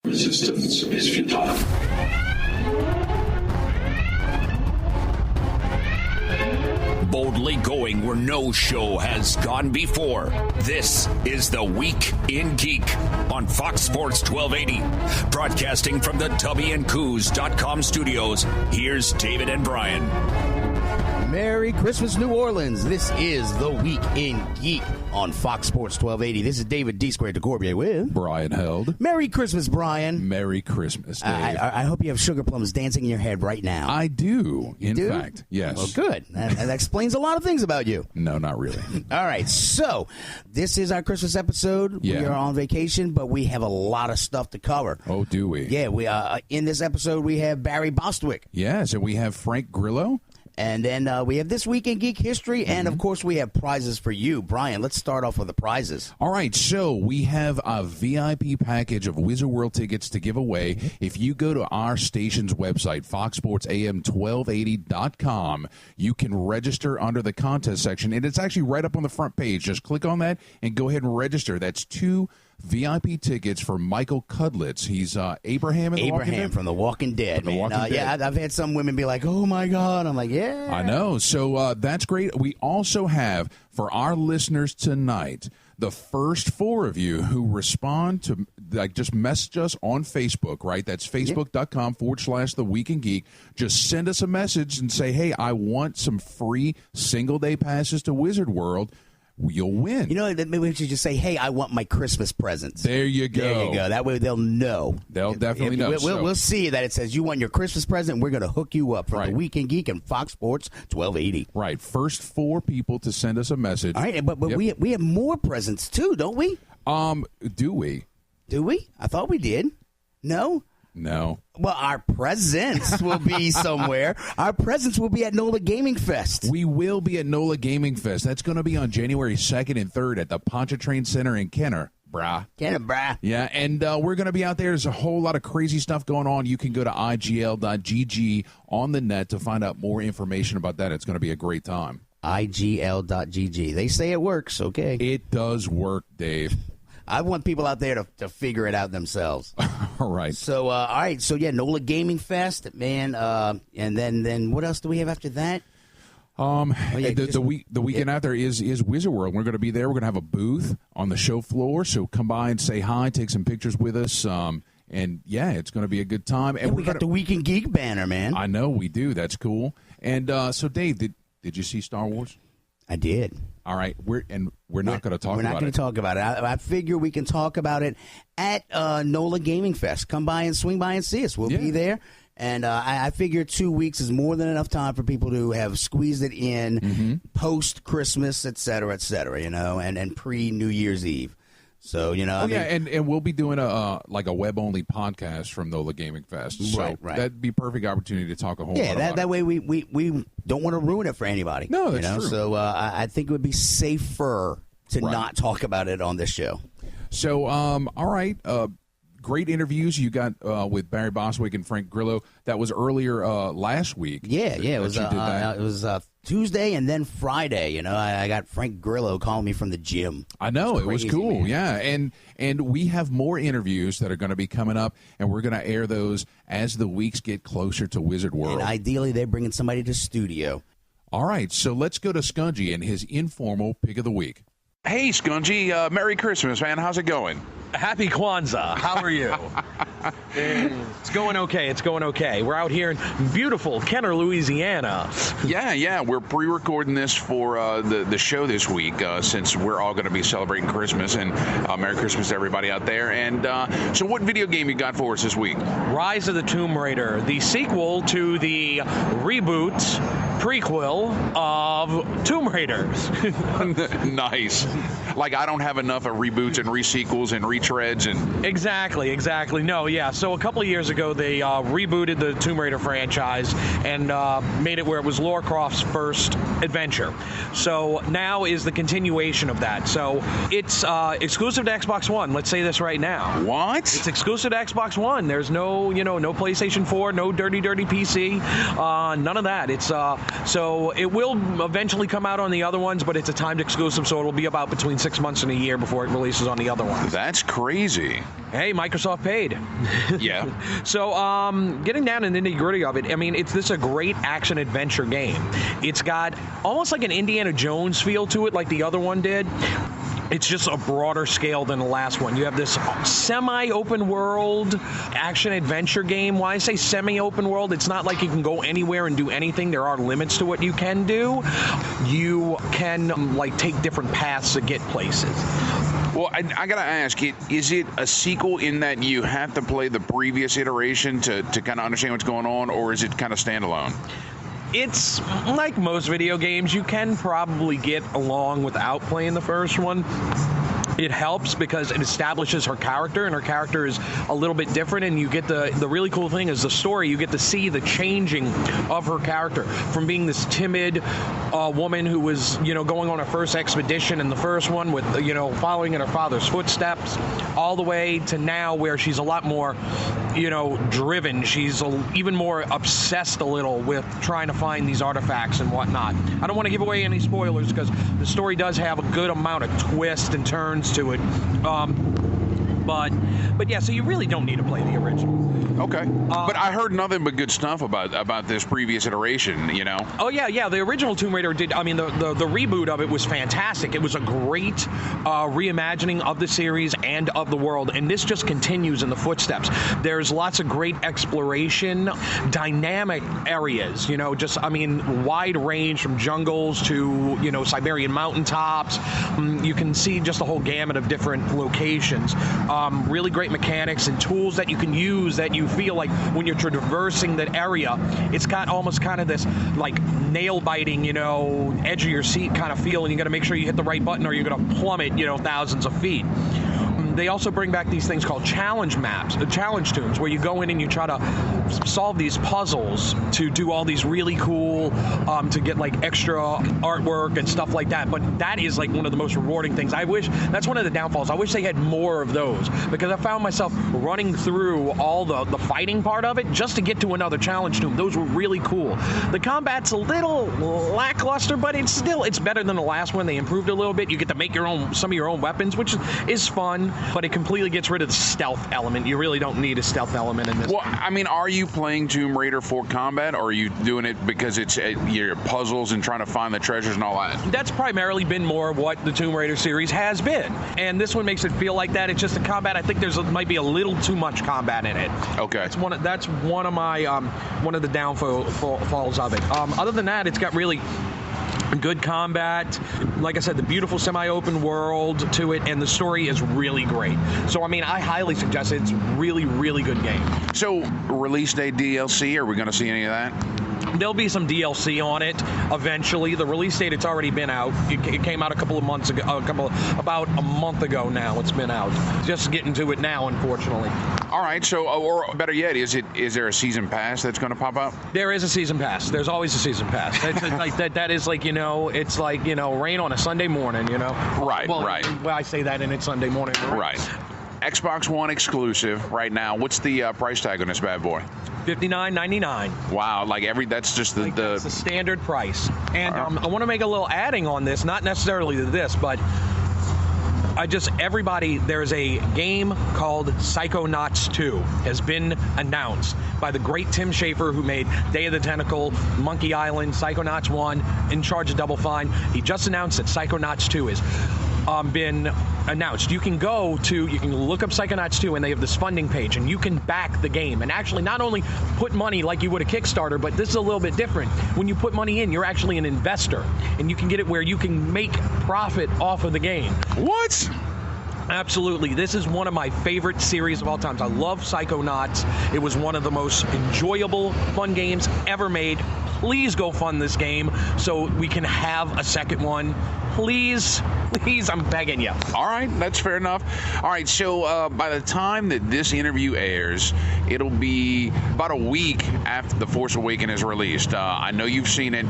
Resistance is futile. Boldly going where no show has gone before. This is The Week in Geek on Fox Sports 1280. Broadcasting from the tubbyandcoos.com studios, here's David and Brian. Merry Christmas, New Orleans. This is The Week in Geek on Fox Sports 1280. This is David D. Squared DeCorbier with Brian Held. Merry Christmas, Brian. Merry Christmas, Dave. I hope you have sugar plums dancing in your head right now. I do, in do? fact, yes. Well, good. That explains a lot of things about you. No, not really. All right, so this is our Christmas episode. Yeah. We are on vacation, but we have a lot of stuff to cover. Oh, do we? Yeah, we in this episode, we have Barry Bostwick. Yes, and we have Frank Grillo. And then we have This Week in Geek History, and, of course, we have prizes for you. Brian, let's start off with the prizes. All right, so we have a VIP package of Wizard World tickets to give away. If you go to our station's website, foxsportsam1280.com, you can register under the contest section, and it's actually right up on the front page. Just click on that and go ahead and register. That's 2 VIP tickets for Michael Cudlitz. He's Abraham from The Walking Dead. From The Walking Dead. Yeah, I've had some women be like, "Oh my God!" I'm like, "Yeah, I know." So that's great. We also have for our listeners tonight the first 4 of you who respond to just message us on Facebook. Right, that's facebook.com/The Week in Geek. Just send us a message and say, "Hey, I want some free single-day passes to Wizard World." You'll win. You know, maybe we should just say, "Hey, I want my Christmas presents." There you go. There you go. That way they'll know. They'll definitely know. We'll see that it says you want your Christmas present. We're going to hook you up for The Week in Geek and Fox Sports 1280. Right. First 4 people to send us a message. All right, but Yep. we have more presents too, don't we? Do we? Do we? I thought we did. No? No. Well, our presents will be somewhere. Our presents will be at NOLA Gaming Fest. We will be at NOLA Gaming Fest. That's going to be on January 2nd and 3rd at the Pontchartrain Center in Kenner. Brah. Yeah, and we're going to be out there. There's a whole lot of crazy stuff going on. You can go to igl.gg on the net to find out more information about that. It's going to be a great time. igl.gg. They say it works, okay. It does work, Dave. I want people out there to figure it out themselves. All right. So, all right. So, yeah, NOLA Gaming Fest, man. And then what else do we have after that? The weekend out there is Wizard World. We're going to be there. We're going to have a booth on the show floor. So come by and say hi, take some pictures with us. And, yeah, it's going to be a good time. And we got the Week in Geek banner, man. I know we do. That's cool. And so, Dave, did you see Star Wars? I did. All right, we're not going to talk about it. We're not going to talk about it. I figure we can talk about it at NOLA Gaming Fest. Come by and swing by and see us. We'll be there. And I figure 2 weeks is more than enough time for people to have squeezed it in post-Christmas, et cetera, and pre-New Year's Eve. So, and we'll be doing a web-only podcast from NOLA Gaming Fest. So right. that'd be a perfect opportunity to talk a whole lot about that it. way we don't want to ruin it for anybody. No, that's true. So I think it would be safer to not talk about it on this show. So, all right. Great interviews you got with Barry Bostwick and Frank Grillo. That was earlier last week. Yeah. It was Tuesday and then Friday. I got Frank Grillo calling me from the gym. I know. It was cool. Man. Yeah. And we have more interviews that are going to be coming up, and we're going to air those as the weeks get closer to Wizard World. And ideally, they're bringing somebody to studio. All right. So let's go to Skungy and his informal pick of the week. Hey, Skungy. Merry Christmas, man. How's it going? Happy Kwanzaa. How are you? It's going okay. We're out here in beautiful Kenner, Louisiana. Yeah. We're pre-recording this for the show this week since we're all going to be celebrating Christmas. And Merry Christmas to everybody out there. And so what video game you got for us this week? Rise of the Tomb Raider, the sequel to the reboot prequel of Tomb Raider. Nice. Like, I don't have enough of reboots and re-sequels and retreads and... Exactly. No, yeah. So a couple of years ago, they rebooted the Tomb Raider franchise and made it where it was Lara Croft's first adventure. So now is the continuation of that. So it's exclusive to Xbox One. Let's say this right now. What? It's exclusive to Xbox One. There's no PlayStation 4, no dirty PC, none of that. It's so it will eventually come out on the other ones, but it's a timed exclusive, so it'll be about between 6 months and a year before it releases on the other ones. That's crazy. Hey, Microsoft paid. Yeah. So, getting down in the nitty-gritty of it, I mean, this is a great action-adventure game. It's got almost like an Indiana Jones feel to it, like the other one did. It's just a broader scale than the last one. You have this semi-open world action-adventure game. Why I say semi-open world, it's not like you can go anywhere and do anything. There are limits to what you can do. You can, take different paths to get places. Well, I got to ask, is it a sequel in that you have to play the previous iteration to kind of understand what's going on, or is it kind of standalone? It's like most video games. You can probably get along without playing the first one. It helps because it establishes her character, and her character is a little bit different, and you get the really cool thing is the story. You get to see the changing of her character from being this timid woman who was, going on her first expedition in the first one with, following in her father's footsteps, all the way to now where she's a lot more, driven. She's even more obsessed a little with trying to find these artifacts and whatnot. I don't want to give away any spoilers because the story does have a good amount of twists and turns to it, but yeah, so you really don't need to play the original. Okay, but I heard nothing but good stuff about this previous iteration. Oh yeah, the original Tomb Raider did. I mean, the reboot of it was fantastic. It was a great reimagining of the series and of the world, and this just continues in the footsteps. There's lots of great exploration, dynamic areas. Wide range from jungles to Siberian mountaintops. You can see just a whole gamut of different locations. Really great mechanics and tools that you can use that you feel like when you're traversing that area, it's got almost kind of this nail biting, edge of your seat kind of feel, and you got to make sure you hit the right button or you're going to plummet, thousands of feet. They also bring back these things called challenge maps, challenge tombs, where you go in and you try to solve these puzzles to do all these really cool, to get extra artwork and stuff like that. But that is one of the most rewarding things. I wish, that's one of the downfalls. I wish they had more of those, because I found myself running through all the fighting part of it just to get to another challenge tomb. Those were really cool. The combat's a little lackluster, but it's better than the last one. They improved a little bit. You get to make some of your own weapons, which is fun. But it completely gets rid of the stealth element. You really don't need a stealth element in this. Well, I mean, are you playing Tomb Raider for combat, or are you doing it because it's your puzzles and trying to find the treasures and all that? That's primarily been more what the Tomb Raider series has been, and this one makes it feel like that. It's just a combat. I think might be a little too much combat in it. Okay. That's one of my one of the downfalls of it. Other than that, it's got really good combat, like I said, the beautiful semi-open world to it, and the story is really great. So, I mean, I highly suggest it. It's a really, really good game. So, release day DLC, are we going to see any of that? There'll be some DLC on it eventually. The release date, it's already been out. It came out a couple of months ago, about a month ago now it's been out. Just getting to it now, unfortunately. All right, so, or better yet, is there a season pass that's going to pop up? There is a season pass. There's always a season pass. That is it's like, rain on a Sunday morning, Right, right. Well, I say that and it's Sunday morning. Right. Xbox One exclusive right now. What's the price tag on this bad boy? $59.99. Wow, that's just that's the standard price. And I want to make a little adding on this, not necessarily to this, but there's a game called Psychonauts 2 has been announced by the great Tim Schafer, who made Day of the Tentacle, Monkey Island, Psychonauts 1, In Charge of Double Fine. He just announced that Psychonauts 2 has been announced. You can look up Psychonauts 2, and they have this funding page, and you can back the game. And actually not only put money like you would a Kickstarter, but this is a little bit different. When you put money in, you're actually an investor, and you can get it where you can make profit off of the game. What? Absolutely. This is one of my favorite series of all times. I love Psychonauts. It was one of the most enjoyable, fun games ever made. Please go fund this game so we can have a second one. Please, I'm begging you. All right, that's fair enough. All right, so by the time that this interview airs, it'll be about a week after The Force Awakens is released. I know you've seen it.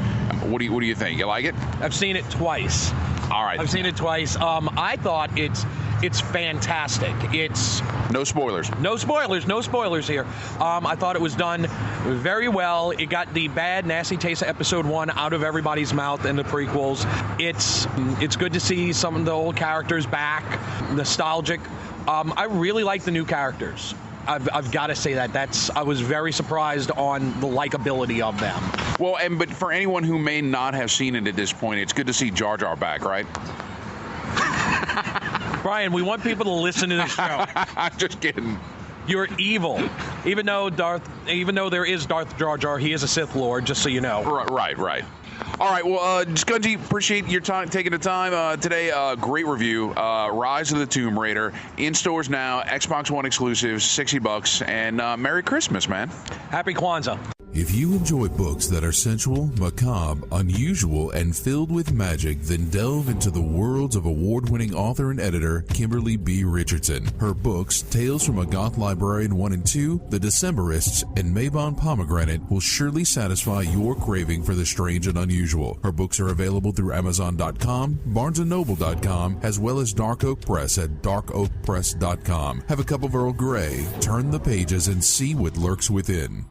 What do you think? You like it? I've seen it twice. All right. I've seen it twice. I thought it's fantastic. It's no spoilers. No spoilers here. I thought it was done Very well. It got the bad, nasty taste of episode 1 out of everybody's mouth in the prequels. It's good to see some of the old characters back, nostalgic. I really like the new characters. I've got to say that. I was very surprised on the likability of them. Well, but for anyone who may not have seen it at this point, it's good to see Jar Jar back, right? Brian, we want people to listen to the show. I'm just kidding. You're evil. Even though there is Darth Jar Jar, he is a Sith Lord, just so you know. Right. All right, well, Skungy, appreciate your time, taking the time today. Great review. Rise of the Tomb Raider in stores now. Xbox One exclusives, $60, and Merry Christmas, man. Happy Kwanzaa. If you enjoy books that are sensual, macabre, unusual, and filled with magic, then delve into the worlds of award-winning author and editor Kimberly B. Richardson. Her books, Tales from a Goth Librarian 1 and 2, The Decemberists, and Maybon Pomegranate will surely satisfy your craving for the strange and unusual. Her books are available through Amazon.com, BarnesandNoble.com, as well as Dark Oak Press at darkoakpress.com. Have a cup of Earl Grey, turn the pages, and see what lurks within.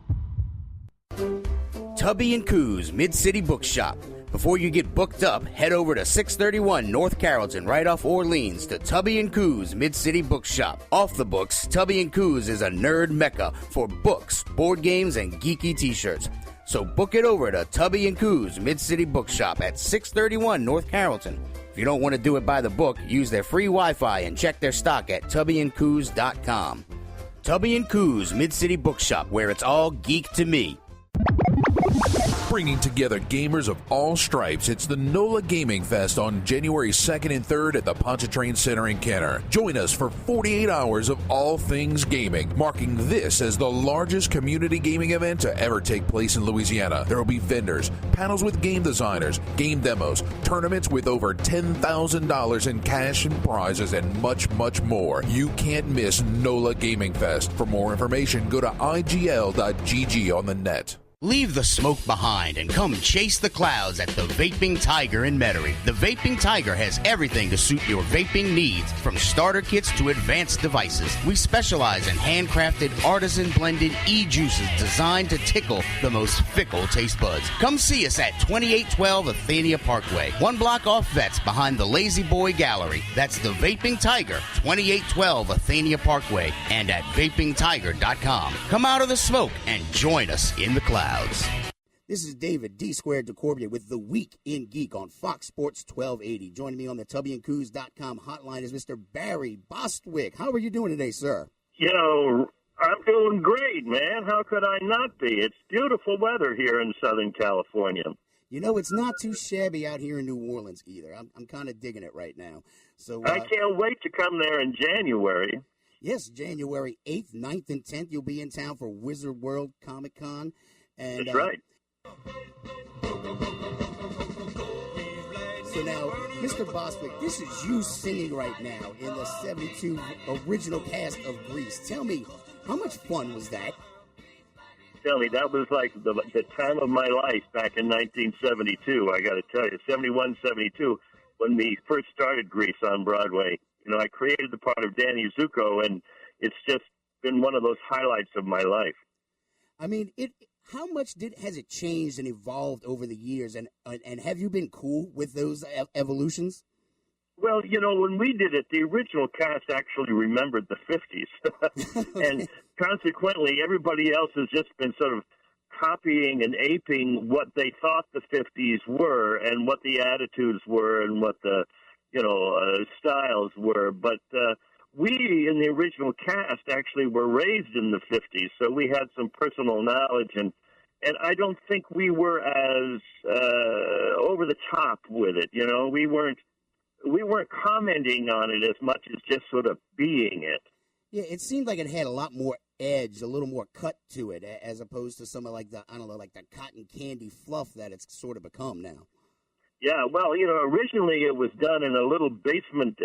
Tubby & Coos Mid-City Bookshop. Before you get booked up, head over to 631 North Carrollton right off Orleans to Tubby & Coos Mid-City Bookshop. Off the books, Tubby & Coos is a nerd mecca for books, board games, and geeky t-shirts. So book it over to Tubby & Coos Mid-City Bookshop at 631 North Carrollton. If you don't want to do it by the book, use their free Wi-Fi and check their stock at tubbyandcoos.com. Tubby & Coos Mid-City Bookshop, where it's all geek to me. Bringing together gamers of all stripes, it's the NOLA Gaming Fest on January 2nd and 3rd at the Pontchartrain Center in Kenner. Join us for 48 hours of all things gaming, marking this as the largest community gaming event to ever take place in Louisiana. There will be vendors, panels with game designers, game demos, tournaments with over $10,000 in cash and prizes, and much, much more. You can't miss NOLA Gaming Fest. For more information, go to igl.gg on the net. Leave the smoke behind and come chase the clouds at the Vaping Tiger in Metairie. The Vaping Tiger has everything to suit your vaping needs, from starter kits to advanced devices. We specialize in handcrafted, artisan-blended e-juices designed to tickle the most fickle taste buds. Come see us at 2812 Athenia Parkway, 1 block off Vets behind the Lazy Boy Gallery. That's the Vaping Tiger, 2812 Athenia Parkway, and at vapingtiger.com. Come out of the smoke and join us in the clouds. This is David D. Squared DeCorbier with The Week in Geek on Fox Sports 1280. Joining me on the tubbyandcoos.com hotline is Mr. Barry Bostwick. How are you doing today, sir? You know, I'm doing great, man. How could I not be? It's beautiful weather here in Southern California. You know, it's not too shabby out here in New Orleans either. I'm kind of digging it right now. So I can't wait to come there in January. Yes, January 8th, 9th, and 10th. You'll be in town for Wizard World Comic Con. And, that's right. So now, Mr. Bostwick, this is you singing right now in the 72 original cast of Grease. Tell me, how much fun was that? Tell me, that was like the time of my life back in 1972. I got to tell you, 71, 72, when we first started Grease on Broadway. You know, I created the part of Danny Zuko, and it's just been one of those highlights of my life. I mean, how much has it changed and evolved over the years, and have you been cool with those evolutions? Well, you know, when we did it, the original cast actually remembered the 50s. And consequently, everybody else has just been sort of copying and aping what they thought the 50s were and what the attitudes were and what the, styles were. But we, in the original cast, actually were raised in the 50s, so we had some personal knowledge, and I don't think we were as over the top with it. You know, we weren't commenting on it as much as just sort of being it. Yeah, it seemed like it had a lot more edge, a little more cut to it, as opposed to some of like the cotton candy fluff that it's sort of become now. Yeah, well, originally it was done in a little basement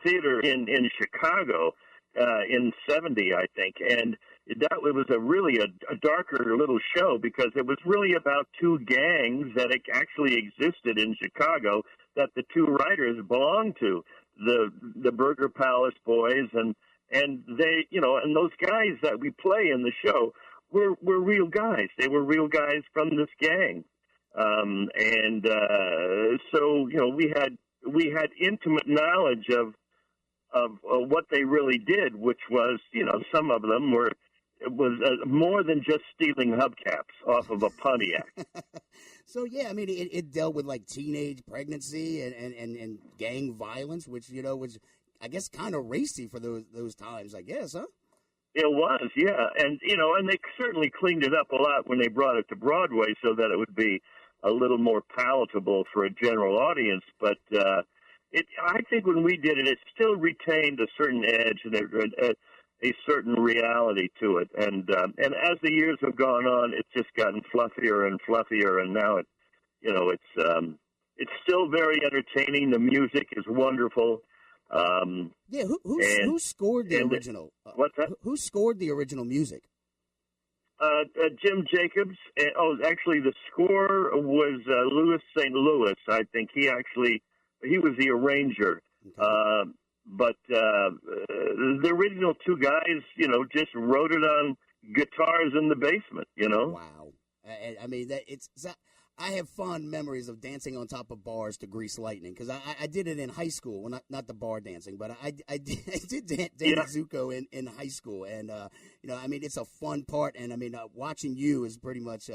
theater in Chicago in 70, I think, and it was a darker little show because it was really about two gangs that actually existed in Chicago that the two writers belonged to, the Burger Palace boys, and they, and those guys that we play in the show, were real guys. They were real guys from this gang. So, you know, we had intimate knowledge of what they really did, which was, you know, some of them was more than just stealing hubcaps off of a Pontiac. So, yeah, I mean, it dealt with, like, teenage pregnancy and gang violence, which, you know, was, I guess, kind of racy for those times, I guess, huh? It was, yeah. And, you know, and they certainly cleaned it up a lot when they brought it to Broadway so that it would be a little more palatable for a general audience. But I think when we did it, it still retained a certain edge and a certain reality to it. And as the years have gone on, it's just gotten fluffier and fluffier. And now it's still very entertaining. The music is wonderful. Who scored the original? What's that? Who scored the original music? Jim Jacobs. Actually, the score was Louis St. Louis. I think he was the arranger. Okay. But the original two guys, you know, just wrote it on guitars in the basement. You know. Wow. I mean, I have fond memories of dancing on top of bars to Grease Lightning because I did it in high school. Well, not the bar dancing, but I did dance Zuko in high school. And, you know, I mean, it's a fun part. And, I mean, watching you is pretty much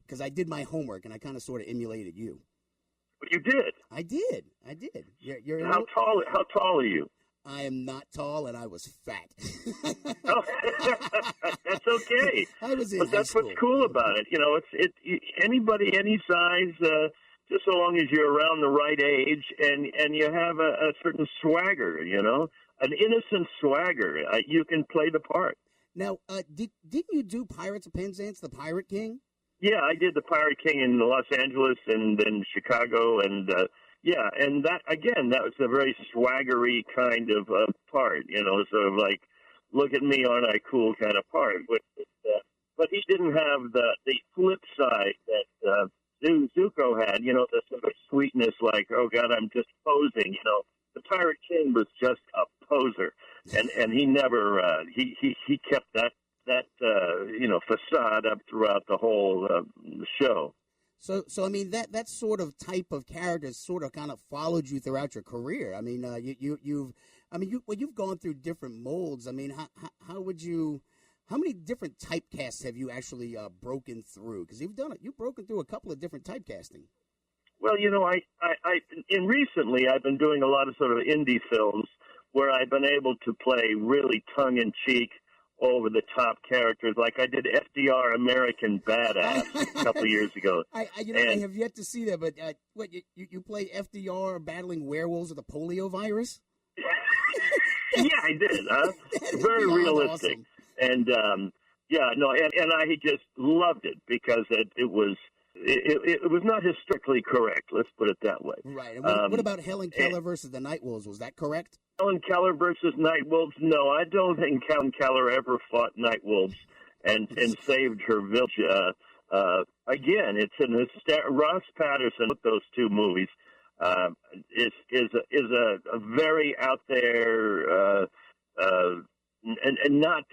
because I did my homework and I kind of sort of emulated you. But you did. I did. You're How tall are you? I am not tall, and I was fat. Oh, that's okay. I was in but high that's school. what's cool about it. You know, anybody, any size, just so long as you're around the right age and you have a certain swagger, you know, an innocent swagger, you can play the part. Now, didn't you do Pirates of Penzance, the Pirate King? Yeah, I did the Pirate King in Los Angeles and then Chicago and. Yeah, and that was a very swaggery kind of part, you know, sort of like, look at me, aren't I cool kind of part. But he didn't have the flip side that Zuko had, you know, the sort of sweetness like, oh, God, I'm just posing, you know. The Pirate King was just a poser, and he never, he kept that you know, facade up throughout the whole show. So I mean that sort of type of character sort of kind of followed you throughout your career. I mean, you've gone through different molds. I mean, how many different typecasts have you actually broken through? Because you've broken through a couple of different typecasting. Well, you know, recently I've been doing a lot of sort of indie films where I've been able to play really tongue-in-cheek, over-the-top characters, like I did FDR American Badass a couple of years ago. I have yet to see that, but what, you play FDR battling werewolves with a polio virus? Yeah, I did. Huh? Very realistic. Awesome. And, and I just loved it because it was not historically correct, let's put it that way. Right. And what about Helen Keller versus the Nightwolves? Was that correct? Helen Keller versus Nightwolves? No, I don't think Helen Keller ever fought Nightwolves and saved her village. Again, it's an Ross Patterson with those two movies is a very out there and not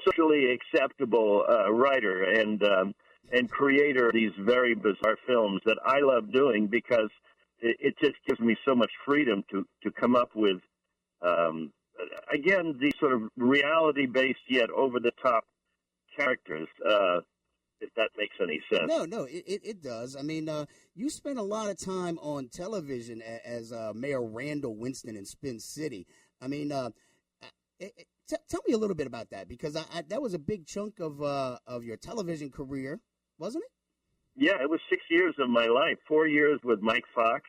socially acceptable writer and creator of these very bizarre films that I love doing because it just gives me so much freedom to come up with, again, these sort of reality-based yet over-the-top characters, if that makes any sense. No, it does. I mean, you spent a lot of time on television as Mayor Randall Winston in Spin City. I mean, tell me a little bit about that because that was a big chunk of your television career, wasn't it? Yeah, it was 6 years of my life. 4 years with Mike Fox.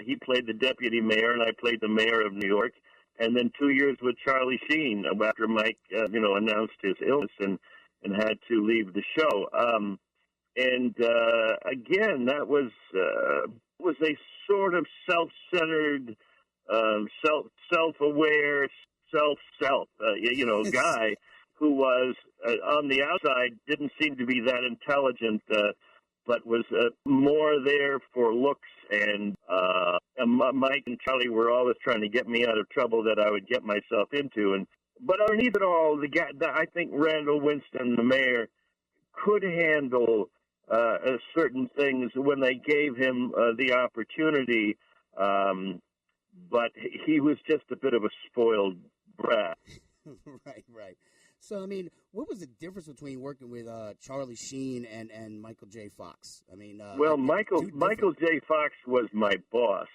He played the deputy mayor, and I played the mayor of New York. And then 2 years with Charlie Sheen after Mike, announced his illness and had to leave the show. Again, that was a sort of self-centered, self-aware, guy who was on the outside didn't seem to be that intelligent, but was more there for looks. And Mike and Charlie were always trying to get me out of trouble that I would get myself into. But underneath it all, I think Randall Winston, the mayor, could handle certain things when they gave him the opportunity, but he was just a bit of a spoiled brat. Right. So, I mean, what was the difference between working with Charlie Sheen and Michael J. Fox? I mean, well, Michael J. Fox was my boss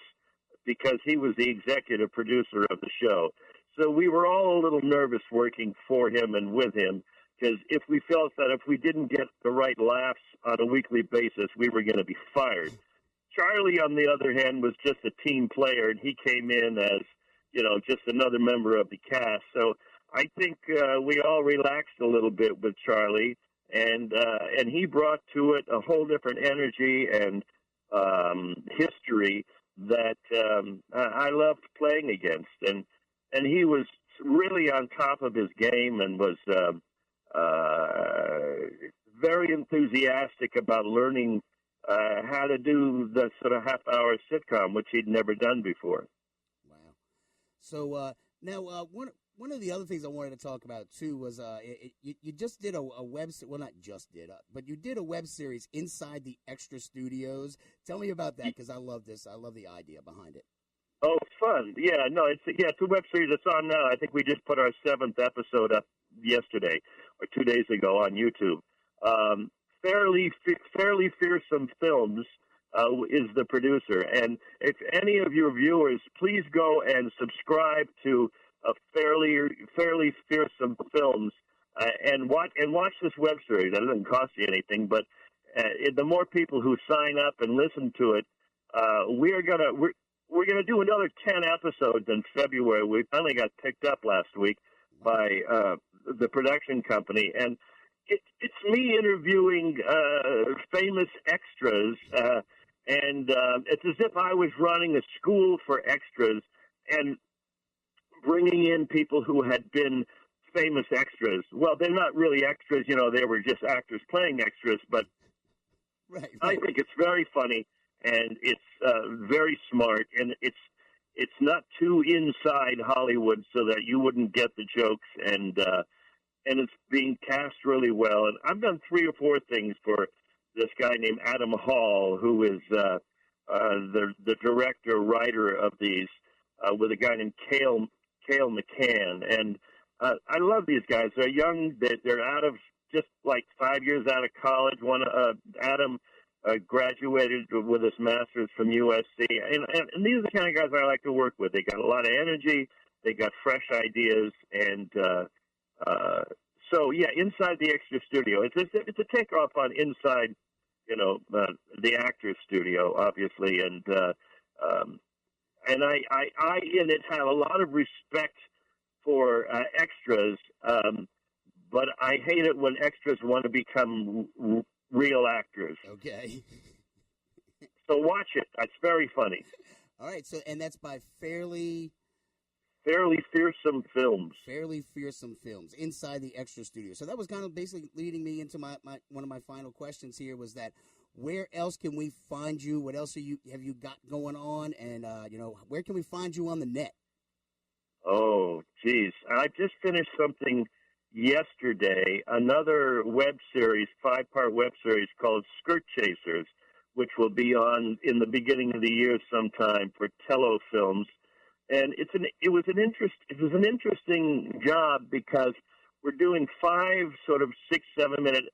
because he was the executive producer of the show. So we were all a little nervous working for him and with him because if we felt that if we didn't get the right laughs on a weekly basis, we were going to be fired. Charlie, on the other hand, was just a team player, and he came in as, just another member of the cast. So I think we all relaxed a little bit with Charlie, and he brought to it a whole different energy and history that I loved playing against. And he was really on top of his game and was very enthusiastic about learning how to do the sort of half-hour sitcom, which he'd never done before. Wow. So now one of the other things I wanted to talk about, too, was you just did a web – well, not just did, but you did a web series inside the Extra Studios. Tell me about that because I love this. I love the idea behind it. Oh, fun. Yeah, no, it's a web series that's on now. I think we just put our 7th episode up yesterday or 2 days ago on YouTube. Fairly Fearsome Films is the producer. And if any of your viewers, please go and subscribe to Fairly Fearsome Films and watch this web series. That doesn't cost you anything, but the more people who sign up and listen to it, we're gonna do another 10 episodes in February. We finally got picked up last week by the production company, and it's me interviewing famous extras, and it's as if I was running a school for extras and bringing in people who had been famous extras. Well, they're not really extras, they were just actors playing extras, but right. I think it's very funny, and it's very smart, and it's not too inside Hollywood so that you wouldn't get the jokes, and it's being cast really well. And I've done 3 or 4 things for this guy named Adam Hall, who is the director, writer of these, with a guy named Cale McCann. And I love these guys. They're young. They're out of just like 5 years out of college. Adam graduated with his master's from USC. And these are the kind of guys I like to work with. They got a lot of energy. They got fresh ideas. And so, yeah, Inside the Extra Studio. It's a takeoff on Inside, the Actors Studio, obviously. And I in it have a lot of respect for extras, but I hate it when extras want to become real actors. Okay. So watch it. It's very funny. All right. So, and that's by Fairly Fearsome Films. Fairly Fearsome Films, Inside the Extra Studio. So that was kind of basically leading me into my one of my final questions here was that where else can we find you? What else have you got going on? And, where can we find you on the net? Oh, geez. I just finished something yesterday, another web series, 5-part web series called Skirt Chasers, which will be on in the beginning of the year sometime for Tello Films. And it was an interesting job because we're doing 5 sort of 6-7 minute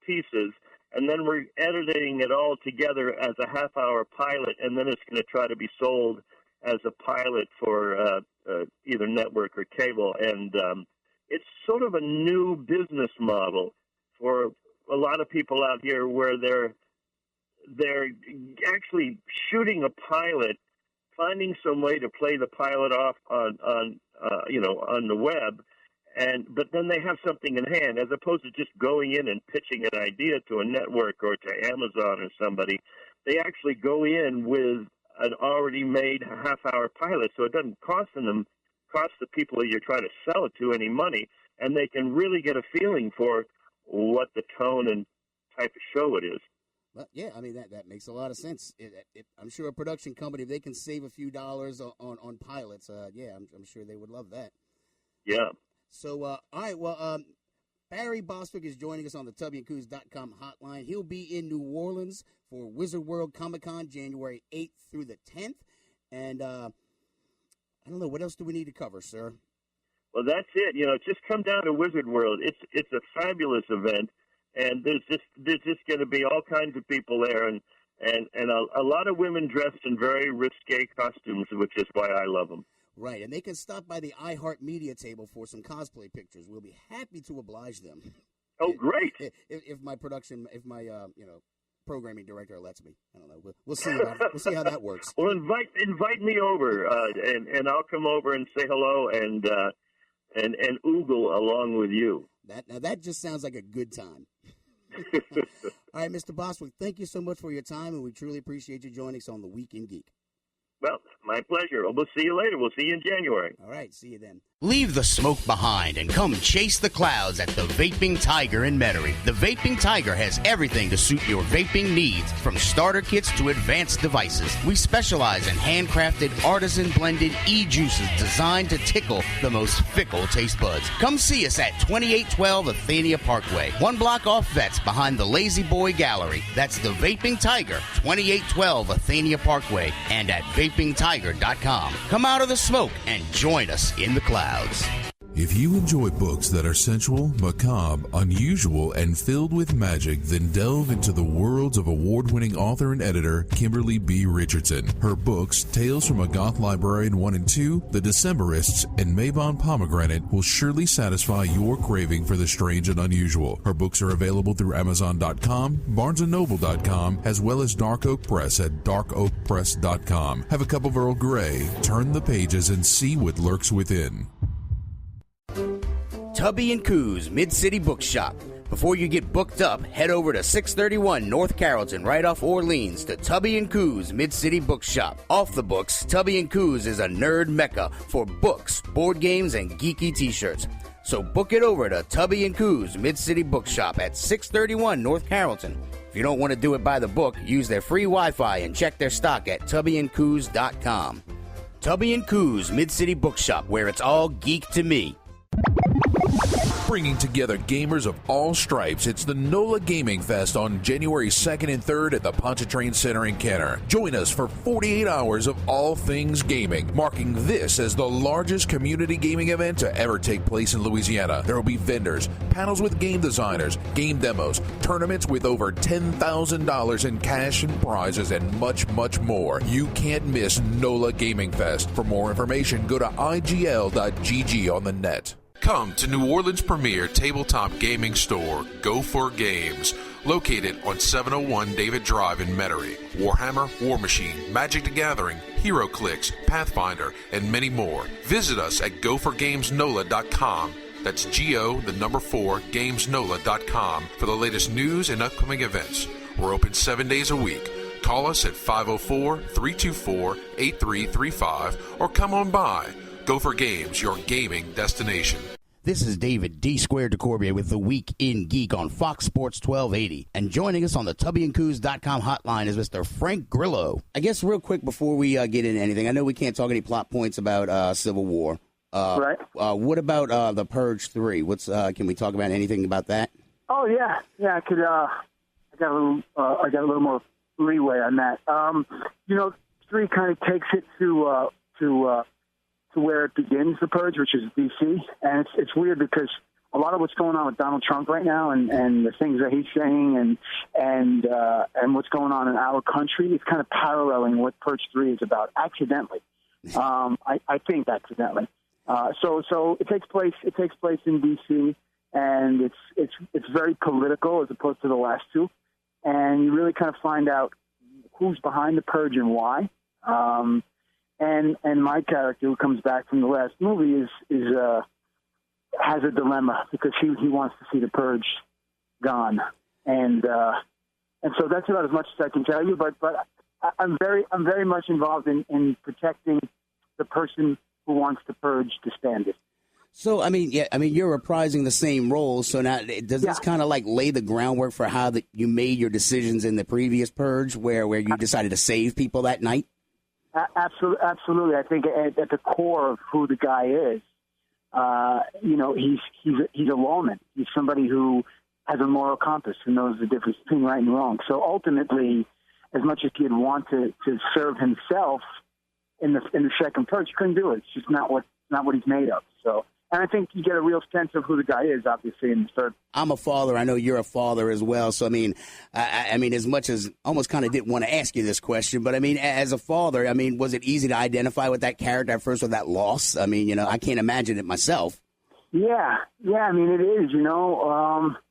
pieces, and then we're editing it all together as a half-hour pilot, and then it's going to try to be sold as a pilot for either network or cable. And it's sort of a new business model for a lot of people out here where they're actually shooting a pilot, finding some way to play the pilot off on the web, but then they have something in hand as opposed to just going in and pitching an idea to a network or to Amazon or somebody. They actually go in with an already made half-hour pilot, so it doesn't cost the people that you're trying to sell it to any money, and they can really get a feeling for what the tone and type of show it is. Well, yeah, I mean, that makes a lot of sense. I'm sure a production company, if they can save a few dollars on pilots, I'm sure they would love that. Yeah. So, all right, well, Barry Bostwick is joining us on the TubbyandCoos.com hotline. He'll be in New Orleans for Wizard World Comic-Con January 8th through the 10th. And I don't know, what else do we need to cover, sir? Well, that's it. Just come down to Wizard World. It's a fabulous event, and there's just going to be all kinds of people there, and a lot of women dressed in very risque costumes, which is why I love them. Right, and they can stop by the iHeart Media table for some cosplay pictures. We'll be happy to oblige them. Oh, great! If my programming director lets me, I don't know. We'll see. We'll see how that works. Well, invite me over, and I'll come over and say hello and oogle along with you. That just sounds like a good time. All right, Mr. Bostwick, thank you so much for your time, and we truly appreciate you joining us on the Week in Geek. Well, my pleasure. We'll see you later. We'll see you in January. All right, see you then. Leave the smoke behind and come chase the clouds at the Vaping Tiger in Metairie. The Vaping Tiger has everything to suit your vaping needs, from starter kits to advanced devices. We specialize in handcrafted, artisan-blended e-juices designed to tickle the most fickle taste buds. Come see us at 2812 Athenia Parkway, 1 block off Vets behind the Lazy Boy Gallery. That's the Vaping Tiger, 2812 Athenia Parkway, and at vapingtiger.com. Come out of the smoke and join us in the clouds. If you enjoy books that are sensual, macabre, unusual, and filled with magic, then delve into the worlds of award-winning author and editor Kimberly B. Richardson. Her books, Tales from a Goth Librarian 1 and 2, The Decemberists, and Mabon Pomegranate will surely satisfy your craving for the strange and unusual. Her books are available through Amazon.com, BarnesandNoble.com, as well as Dark Oak Press at darkoakpress.com. Have a cup of Earl Grey, turn the pages, and see what lurks within. Tubby and Coos Mid-City Bookshop. Before you get booked up, head over to 631 North Carrollton, right off Orleans, to Tubby and Coos Mid-City Bookshop. Off the books, Tubby and Coos is a nerd mecca for books, board games, and geeky t-shirts. So book it over to Tubby and Coos Mid-City Bookshop at 631 North Carrollton. If you don't want to do it by the book, use their free Wi-Fi and check their stock at tubbyandcoos.com. Tubby and Coos Mid-City Bookshop, where it's all geek to me. Bringing together gamers of all stripes, it's the NOLA Gaming Fest on January 2nd and 3rd at the Pontchartrain Center in Kenner. Join us for 48 hours of all things gaming, marking this as the largest community gaming event to ever take place in Louisiana. There will be vendors, panels with game designers, game demos, tournaments with over $10,000 in cash and prizes, and much, much more. You can't miss NOLA Gaming Fest. For more information, go to igl.gg on the net. Come to New Orleans' premier tabletop gaming store, Go For Games, located on 701 David Drive in Metairie. Warhammer, War Machine, Magic the Gathering, HeroClix, Pathfinder, and many more. Visit us at goforgamesnola.com. That's GO4 gamesnola.com for the latest news and upcoming events. We're open 7 days a week. Call us at 504-324-8335 or come on by. Go For Games, your gaming destination. This is David D. Squared DeCorbier with the Week in Geek on Fox Sports 1280. And joining us on the tubbyandcoos.com hotline is Mr. Frank Grillo. I guess real quick before we get into anything, I know we can't talk any plot points about Civil War. Right. What about The Purge 3? Can we talk about anything about that? Oh, yeah. Yeah, I could. I got a little more leeway on that. 3 kind of takes it to where it begins, The Purge, which is D.C. And it's weird because a lot of what's going on with Donald Trump right now and the things that he's saying and what's going on in our country is kind of paralleling what Purge 3 is about, accidentally. I think accidentally. So it takes place in D.C. and it's very political as opposed to the last 2. And you really kind of find out who's behind the Purge and why. And my character, who comes back from the last movie, has a dilemma because he wants to see the Purge gone, and so that's about as much as I can tell you. But I'm very much involved in protecting the person who wants the Purge to stand it. So you're reprising the same role. So now, does this kind of like lay the groundwork for how you made your decisions in the previous Purge, where you decided to save people that night? Absolutely. I think at the core of who the guy is, he's a lawman. He's somebody who has a moral compass, who knows the difference between right and wrong. So ultimately, as much as he'd want to serve himself in the second part, you couldn't do it. It's just not what he's made of. So, and I think you get a real sense of who the guy is, obviously, in the third. I'm a father. I know you're a father as well. So, I mean, as much as almost kind of didn't want to ask you this question, but I mean, as a father, I mean, was it easy to identify with that character at first, with that loss? I mean, I can't imagine it myself. Yeah. I mean, it is.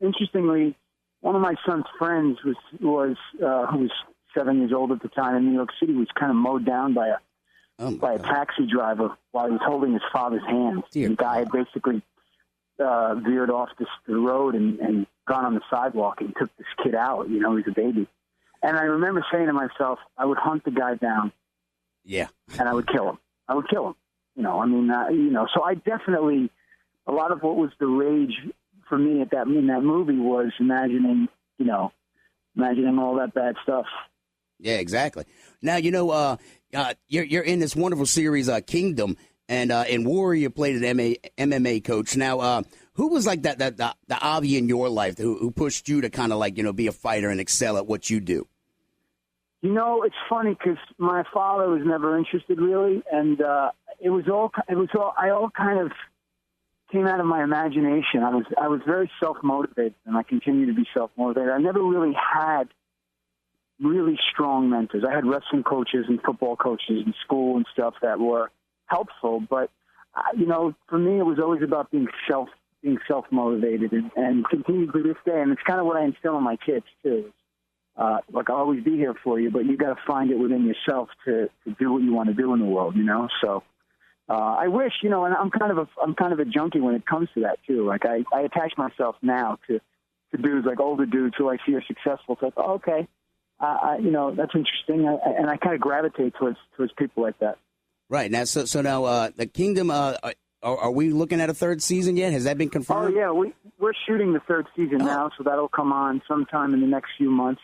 Interestingly, one of my son's friends who was 7 years old at the time in New York City was kind of mowed down by a taxi driver while he was holding his father's hand. The guy had basically veered off the road and gone on the sidewalk and took this kid out. He was a baby. And I remember saying to myself, I would hunt the guy down. Yeah. And I would kill him. So I definitely, a lot of what was the rage for me in that movie was imagining all that bad stuff. Yeah, exactly. Now, you're in this wonderful series, Kingdom, and in Warrior you played an MMA coach. Now, who was like the Avi in your life who pushed you to kind of be a fighter and excel at what you do? It's funny because my father was never interested really, and it was all kind of came out of my imagination. I was very self-motivated, and I continue to be self-motivated. I never really had really strong mentors. I had wrestling coaches and football coaches in school and stuff that were helpful, but for me it was always about being self-motivated and continue to this day. And it's kind of what I instill in my kids too. I'll always be here for you, but you got to find it within yourself to do what you want to do in the world. So I wish, and I'm kind of a junkie when it comes to that too. Like I attach myself now to dudes, like older dudes who I see are successful. So it's like, okay. That's interesting, and I kind of gravitate towards people like that. Right now, so now the Kingdom. Are we looking at a third season yet? Has that been confirmed? Oh yeah, we're shooting the third season now, so that'll come on sometime in the next few months.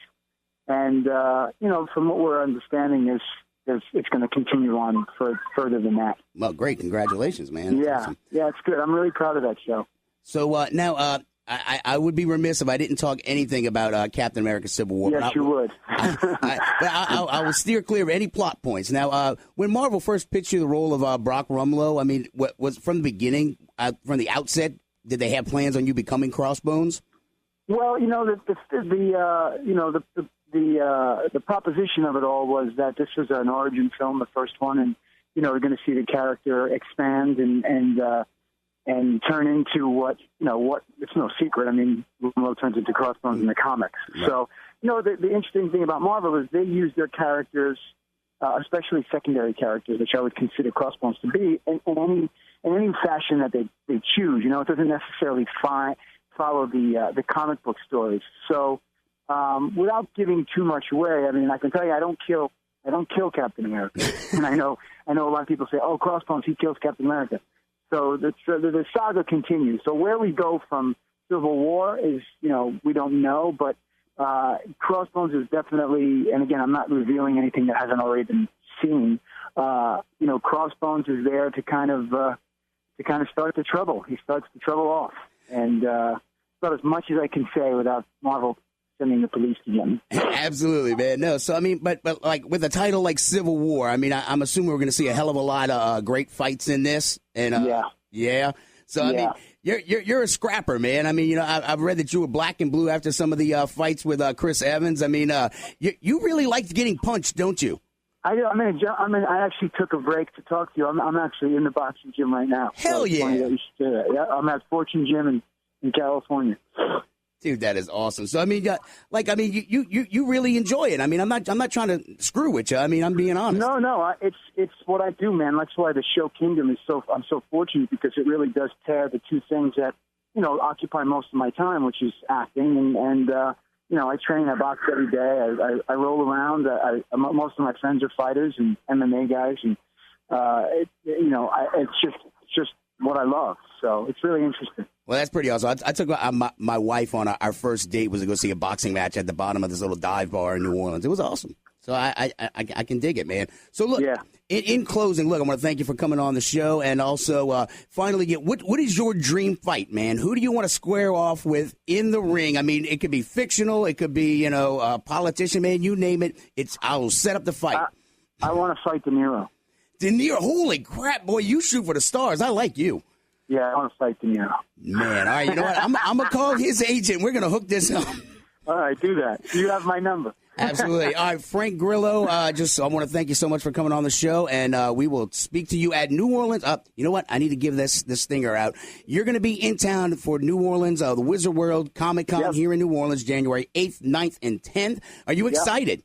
And from what we're understanding is it's going to continue on further than that. Well, great, congratulations, man. That's awesome. Yeah, it's good. I'm really proud of that show. So now. I would be remiss if I didn't talk anything about Captain America Civil War. Yes, you would. I will steer clear of any plot points. Now, when Marvel first pitched you the role of Brock Rumlow, I mean, what was from the beginning, from the outset, did they have plans on you becoming Crossbones? Well, the proposition of it all was that this was an origin film, the first one, and we're going to see the character expand and turn into what it's no secret. I mean, Rumlow turns into Crossbones in the comics. Right. So, the interesting thing about Marvel is they use their characters, especially secondary characters, which I would consider Crossbones to be, in any fashion that they choose. It doesn't necessarily follow the comic book stories. So, without giving too much away, I mean, I can tell you I don't kill Captain America. And I know a lot of people say, "Oh, Crossbones, he kills Captain America." So the saga continues. So where we go from Civil War is, we don't know, but Crossbones is definitely, and again, I'm not revealing anything that hasn't already been seen. Crossbones is there to kind of start the trouble. He starts the trouble off, and about as much as I can say without Marvel sending the police to get me. Absolutely, man. No, so I mean, but like with a title like Civil War, I mean, I'm assuming we're going to see a hell of a lot of great fights in this. And yeah. So I mean, you're a scrapper, man. I mean, I've read that you were black and blue after some of the fights with Chris Evans. I mean, you really liked getting punched, don't you? I actually took a break to talk to you. I'm actually in the boxing gym right now. Hell yeah! I'm at Fortune Gym in California. Dude, that is awesome. So I mean, you really enjoy it. I mean, I'm not trying to screw with you. I mean, I'm being honest. No, it's what I do, man. That's why the show Kingdom is I'm so fortunate because it really does pair the two things that occupy most of my time, which is acting and I train, I box every day. I roll around. Most of my friends are fighters and MMA guys, and it's just what I love. So it's really interesting. Well, that's pretty awesome. I took my wife on our first date was to go see a boxing match at the bottom of this little dive bar in New Orleans. It was awesome. So I can dig it, man. So look, in closing, look, I want to thank you for coming on the show, and also finally, what is your dream fight, man? Who do you want to square off with in the ring? I mean, it could be fictional, it could be a politician, man. You name it. I will set up the fight. I want to fight De Niro. De Niro, holy crap, boy! You shoot for the stars. I like you. Yeah, I want to fight De Niro. Man, all right, you know what? I'm gonna call his agent. We're gonna hook this up. All right, do that. You have my number. Absolutely. All right, Frank Grillo, I want to thank you so much for coming on the show, and we will speak to you at New Orleans. You know what? I need to give this stinger out. You're going to be in town for New Orleans, the Wizard World Comic-Con here in New Orleans, January 8th, 9th, and 10th. Are you excited?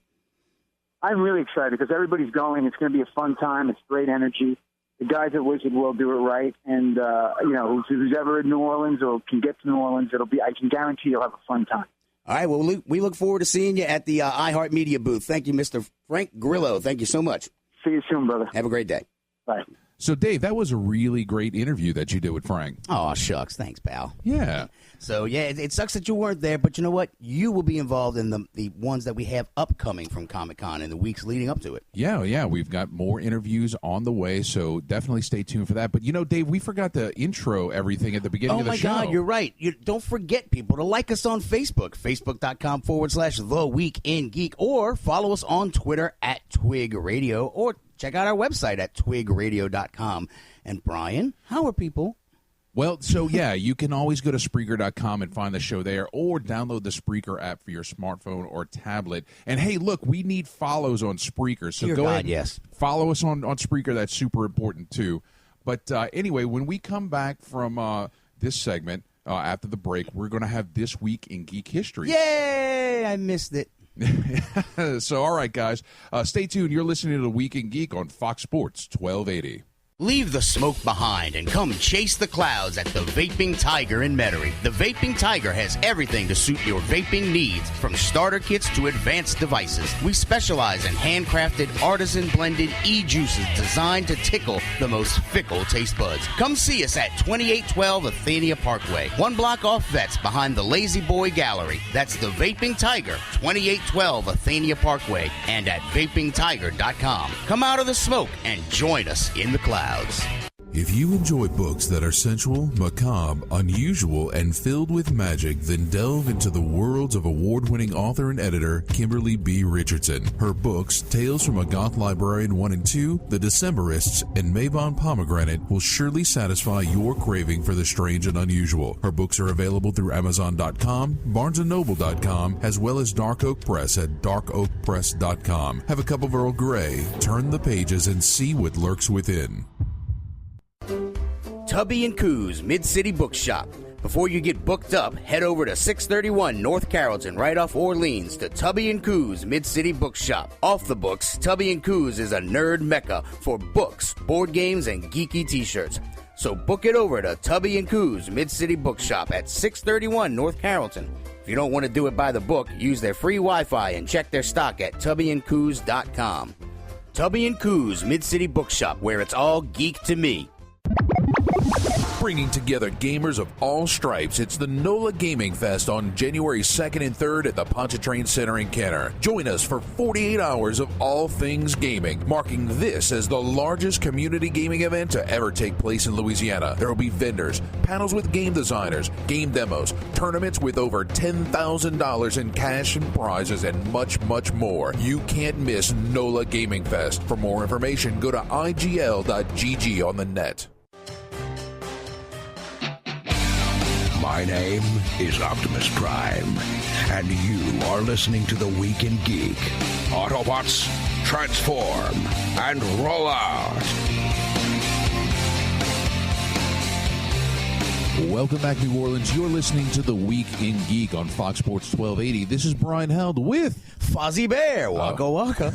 I'm really excited because everybody's going. It's going to be a fun time. It's great energy. The guys at Wizard World do it right, and who's ever in New Orleans or can get to New Orleans, I can guarantee you'll have a fun time. All right, well, we look forward to seeing you at the iHeartMedia booth. Thank you, Mr. Frank Grillo. Thank you so much. See you soon, brother. Have a great day. Bye. So, Dave, that was a really great interview that you did with Frank. Oh, shucks. Thanks, pal. Yeah. So, it sucks that you weren't there, but you know what? You will be involved in the ones that we have upcoming from Comic-Con in the weeks leading up to it. Yeah. We've got more interviews on the way, so definitely stay tuned for that. But, Dave, we forgot to intro everything at the beginning of the show. Oh, my God, you're right. Don't forget, people, to like us on Facebook, facebook.com/The Week in Geek, or follow us on Twitter at Twig Radio, or check out our website at twigradio.com. And, Brian, how are people? Well, so, you can always go to Spreaker.com and find the show there, or download the Spreaker app for your smartphone or tablet. And, hey, look, we need follows on Spreaker. So Dear go God, ahead, yes. Follow us on Spreaker. That's super important, too. But anyway, when we come back from this segment, after the break, we're going to have This Week in Geek History. Yay! I missed it. So, all right, guys, stay tuned. You're listening to The Week in Geek on Fox Sports 1280. Leave the smoke behind and come chase the clouds at the Vaping Tiger in Metairie. The Vaping Tiger has everything to suit your vaping needs, from starter kits to advanced devices. We specialize in handcrafted, artisan-blended e-juices designed to tickle the most fickle taste buds. Come see us at 2812 Athenia Parkway, 1 block off Vets behind the Lazy Boy Gallery. That's the Vaping Tiger, 2812 Athenia Parkway, and at vapingtiger.com. Come out of the smoke and join us in the clouds. If you enjoy books that are sensual, macabre, unusual, and filled with magic, then delve into the worlds of award-winning author and editor Kimberly B. Richardson. Her books, Tales from a Goth Librarian 1 and 2, The Decemberists, and Mabon Pomegranate will surely satisfy your craving for the strange and unusual. Her books are available through Amazon.com, BarnesandNoble.com, as well as Dark Oak Press at darkoakpress.com. Have a cup of Earl Grey, turn the pages, and see what lurks within. Tubby & Coos Mid-City Bookshop. Before you get booked up, head over to 631 North Carrollton, right off Orleans, to Tubby & Coos Mid-City Bookshop. Off the books, Tubby & Coos is a nerd mecca for books, board games, and geeky t-shirts. So book it over to Tubby & Coos Mid-City Bookshop at 631 North Carrollton. If you don't want to do it by the book, use their free Wi-Fi and check their stock at tubbyandcoos.com. Tubby & Coos Mid-City Bookshop, where it's all geek to me. Bringing together gamers of all stripes, it's the NOLA Gaming Fest on January 2nd and 3rd at the Pontchartrain Center in Kenner. Join us for 48 hours of all things gaming, marking this as the largest community gaming event to ever take place in Louisiana. There will be vendors, panels with game designers, game demos, tournaments with over $10,000 in cash and prizes, and much, much more. You can't miss NOLA Gaming Fest. For more information, go to igl.gg on the net. My name is Optimus Prime, and you are listening to The Week in Geek. Autobots, transform and roll out. Welcome back, New Orleans. You're listening to The Week in Geek on Fox Sports 1280. This is Brian Held with Fozzie Bear. Waka waka.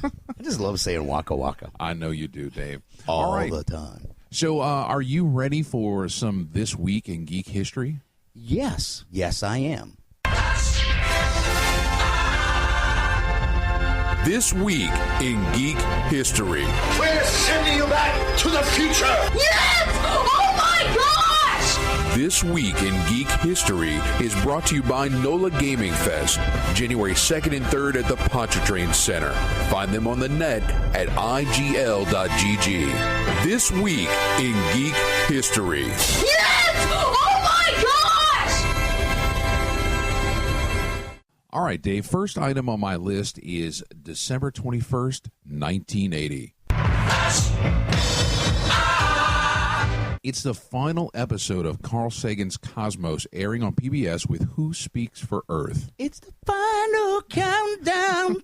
I just love saying waka waka. I know you do, Dave. All the time. So, are you ready for some This Week in Geek History? Yes. Yes, I am. This Week in Geek History. We're sending you back to the future. Yes! Oh my gosh! This Week in Geek History is brought to you by NOLA Gaming Fest, January 2nd and 3rd at the Pontchartrain Center. Find them on the net at igl.gg. This Week in Geek History. Yes! Oh my gosh! All right, Dave, first item on my list is December 21st, 1980. It's the final episode of Carl Sagan's Cosmos, airing on PBS with Who Speaks for Earth. It's the final countdown.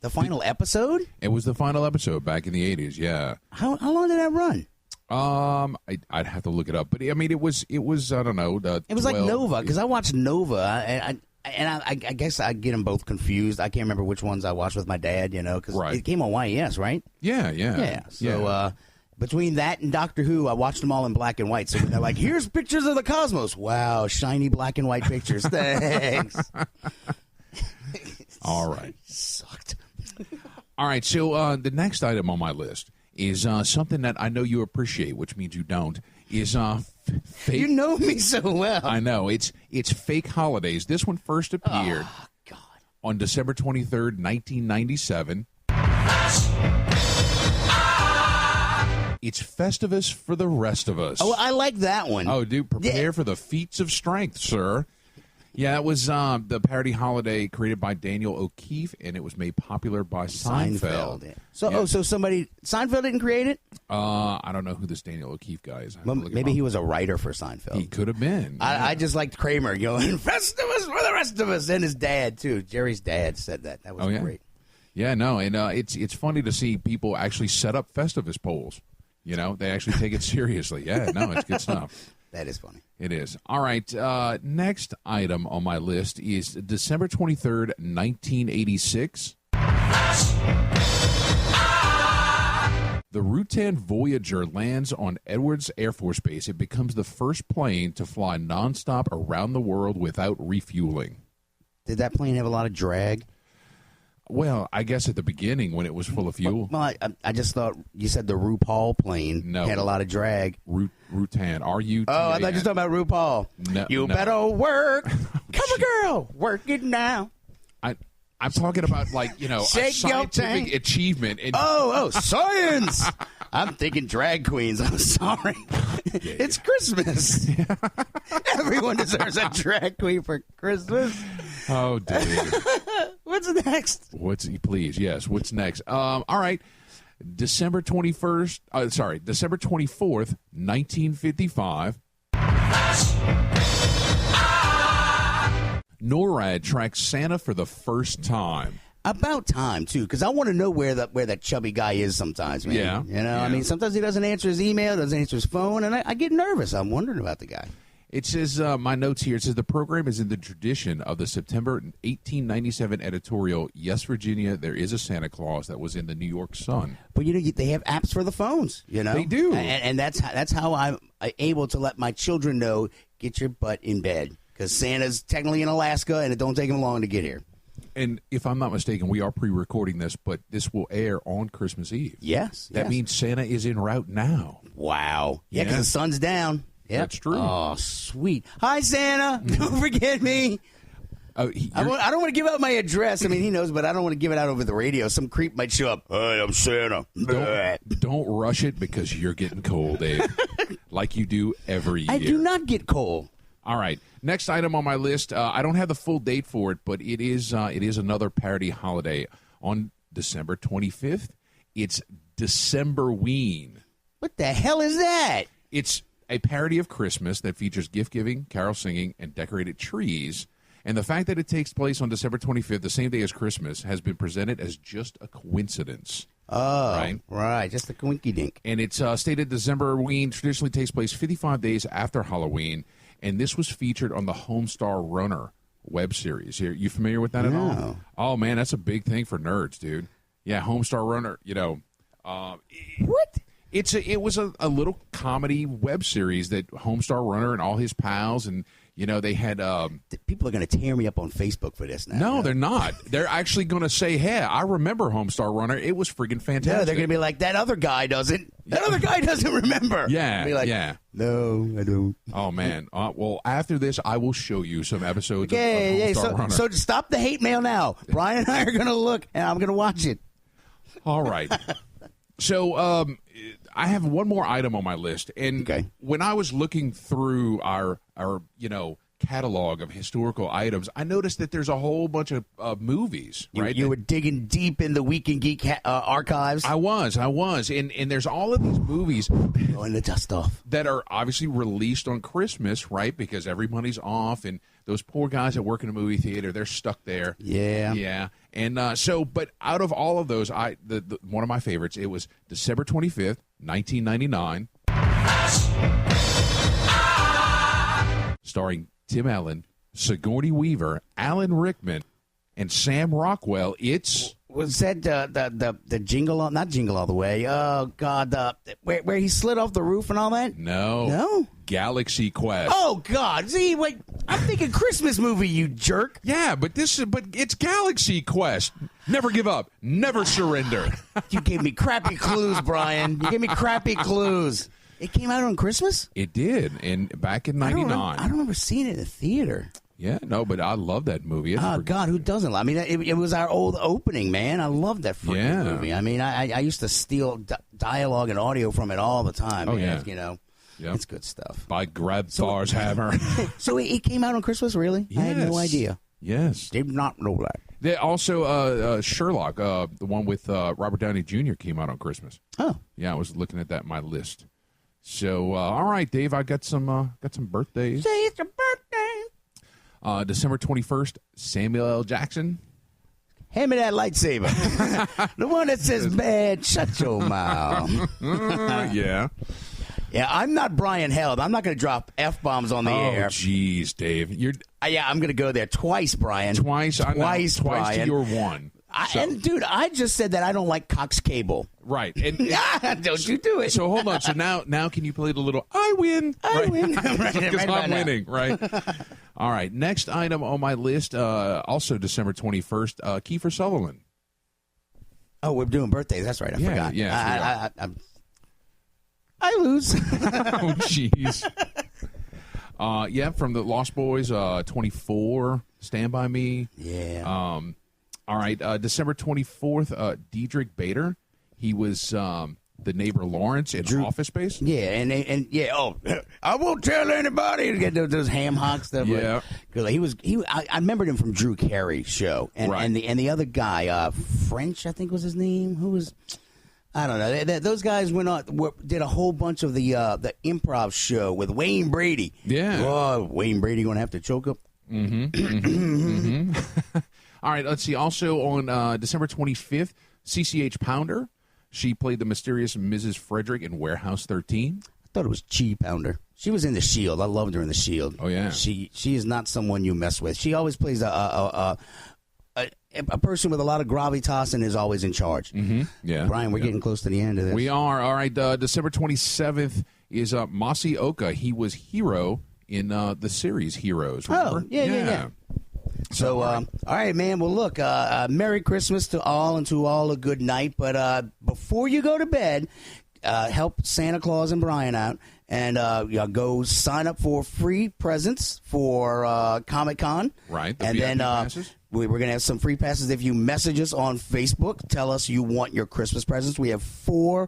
The final episode? It was the final episode back in the 80s, yeah. How long did that run? I'd have to look it up, but I mean, it was I don't know. It was like Nova, because I watched Nova, and I guess I get them both confused. I can't remember which ones I watched with my dad, because it came on YES, right? Yeah. So between that and Doctor Who, I watched them all in black and white. So they're like, here's pictures of the cosmos. Wow, shiny black and white pictures. Thanks. All right. Sucked. All right, so the next item on my list is something that I know you appreciate, which means you don't, is fake. You know me so well. I know. It's fake holidays. This one first appeared on December 23rd, 1997. It's Festivus for the rest of us. Oh, I like that one. Oh, dude, prepare for the feats of strength, sir. Yeah, it was the parody holiday created by Daniel O'Keefe, and it was made popular by Seinfeld. So Seinfeld didn't create it? I don't know who this Daniel O'Keefe guy is. Well, maybe he was a writer for Seinfeld. He could have been. I just liked Kramer going, Festivus for the rest of us, and his dad, too. Jerry's dad said that. That was great. Yeah, no, and it's funny to see people actually set up Festivus polls. They actually take it seriously. Yeah, no, it's good stuff. That is funny. It is. All right, next item on my list is December 23rd, 1986. The Rutan Voyager lands on Edwards Air Force Base. It becomes the first plane to fly nonstop around the world without refueling. Did that plane have a lot of drag? Well, I guess at the beginning when it was full of fuel. Well, I just thought you said the RuPaul plane had a lot of drag. Rutan, R-U-T-A-N. Oh, I thought you were talking about RuPaul. No, you better work. Cover girl, work it now. I'm talking about, a scientific achievement. Science! I'm thinking drag queens. I'm sorry. It's Christmas. Everyone deserves a drag queen for Christmas. Oh, Dave. What's next? What's next? All right. December 24th, 1955. NORAD tracks Santa for the first time. About time, too, because I want to know where that chubby guy is sometimes, man. Yeah. I mean, sometimes he doesn't answer his email, doesn't answer his phone, and I get nervous. I'm wondering about the guy. It says, my notes here, it says the program is in the tradition of the September 1897 editorial, Yes, Virginia, There is a Santa Claus, that was in the New York Sun. But, they have apps for the phones, They do. And that's how I'm able to let my children know, get your butt in bed. Because Santa's technically in Alaska, and it don't take him long to get here. And if I'm not mistaken, we are pre-recording this, but this will air on Christmas Eve. Yes. That means Santa is en route now. Wow. Yeah, because the sun's down. Yep. That's true. Oh, sweet. Hi, Santa. Don't forget me. I don't want to give out my address. I mean, he knows, but I don't want to give it out over the radio. Some creep might show up. Hi, I'm Santa. Don't rush it because you're getting cold, Dave. Like you do every year. I do not get cold. All right. Next item on my list. I don't have the full date for it, but it is another parody holiday on December 25th. It's Decemberween. What the hell is that? It's a parody of Christmas that features gift-giving, carol singing, and decorated trees. And the fact that it takes place on December 25th, the same day as Christmas, has been presented as just a coincidence. Oh, right. Just a coinky-dink. And it's stated Decemberween traditionally takes place 55 days after Halloween. And this was featured on the Homestar Runner web series. Are you familiar with that at all? Oh, man, that's a big thing for nerds, dude. Yeah, Homestar Runner, What? It was a little comedy web series that Homestar Runner and all his pals, and they had. People are going to tear me up on Facebook for this now. No, they're not. They're actually going to say, "Hey, I remember Homestar Runner. It was freaking fantastic." No, they're going to be like, "That other guy doesn't. That other guy doesn't remember." Yeah, be like, yeah. No, I don't. Oh man. Well, after this, I will show you some episodes of Homestar Runner. So stop the hate mail now. Brian and I are going to look, and I'm going to watch it. All right. So I have one more item on my list, and when I was looking through our catalog of historical items, I noticed that there's a whole bunch of movies. Right, you were digging deep in the Week in Geek archives. I was, and there's all of these movies blowing the dust off that are obviously released on Christmas, right? Because everybody's off, and those poor guys that work in a movie theater, they're stuck there. Yeah. And but out of all of those, the one of my favorites, it was December 25th, 1999, starring Tim Allen, Sigourney Weaver, Alan Rickman, and Sam Rockwell. Was that the jingle? Not Jingle All the Way. Oh God, where he slid off the roof and all that? No. Galaxy Quest. Oh God! See, wait, I'm thinking Christmas movie, you jerk. Yeah, but it's Galaxy Quest. Never give up. Never surrender. You gave me crappy clues, Brian. You gave me crappy clues. It came out on Christmas? It did, and back in '99. I don't remember seeing it in the theater. Yeah, no, but I love that movie. God, who doesn't? I mean, it was our old opening, man. I loved that freaking movie. I mean, I used to steal dialogue and audio from it all the time. Oh, man. Yep. It's good stuff. By Grabthar's hammer. So it came out on Christmas, really? Yes. I had no idea. Yes. Did not know that. They also, Sherlock, the one with Robert Downey Jr. came out on Christmas. Oh. Yeah, I was looking at that in my list. So, all right, Dave, I got some birthdays. Say it's your birthday. December 21st, Samuel L. Jackson. Hand me that lightsaber. The one that says, "Man, shut your mouth." Yeah. Yeah, I'm not Brian Held. I'm not going to drop F-bombs on the air. Oh, jeez, Dave. I'm going to go there twice, Brian. Twice, Brian. to your one. And, dude, I just said that I don't like Cox Cable. Right. And, don't you do it. So, hold on. So, now can you play the little, I win? I win. Because I'm winning, right? All right. Next item on my list, also December 21st, Kiefer Sutherland. Oh, we're doing birthdays. That's right. I forgot. Yeah. I lose. Oh, jeez. From the Lost Boys, 24, Stand By Me. Yeah. All right, December 24th, Diedrich Bader. He was the neighbor Lawrence in Office Space. Yeah, and I won't tell anybody. Get those ham hock stuff. Yeah, I remembered him from Drew Carey's show, and the other guy, French, I think was his name. Who was? I don't know. Those guys did a whole bunch of the improv show with Wayne Brady. Yeah. Oh, Wayne Brady going to have to choke up. Mm-hmm. All right, let's see. Also on December 25th, CCH Pounder. She played the mysterious Mrs. Frederick in Warehouse 13. I thought it was Chi Pounder. She was in The Shield. I loved her in The Shield. Oh, yeah. She is not someone you mess with. She always plays a person with a lot of gravitas and is always in charge. Mm-hmm. Yeah. Brian, we're getting close to the end of this. We are. All right, December 27th is Masi Oka. He was Hero in the series Heroes. Remember? Oh, yeah. So, all right, man. Well, look, Merry Christmas to all, and to all a good night. But before you go to bed, help Santa Claus and Brian out, and go sign up for free presents for Comic-Con. Right, and then we're going to have some free passes if you message us on Facebook. Tell us you want your Christmas presents. We have four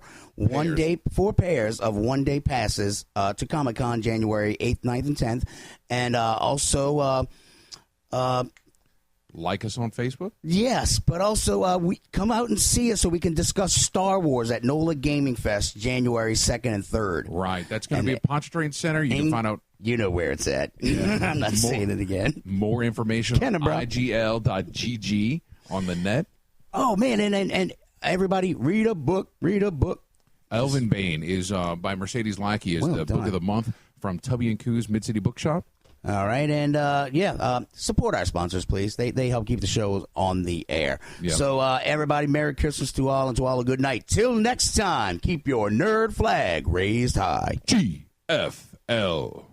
pairs of one-day passes to Comic-Con January 8th, 9th, and 10th. And also... like us on Facebook? Yes, but also we come out and see us so we can discuss Star Wars at NOLA Gaming Fest January 2nd and 3rd. Right. That's going to be at Pontchartrain Center. You can find out. You know where it's at. Yeah. I'm not saying it again. More information on igl.gg on the net. Oh, man, and everybody, read a book. Elvin Bain is by Mercedes Lackey is the book of the month from Tubby & Coos Mid-City Bookshop. All right, and support our sponsors, please. They help keep the shows on the air. Yep. So everybody, Merry Christmas to all, and to all a good night. Till next time, keep your nerd flag raised high. GFL.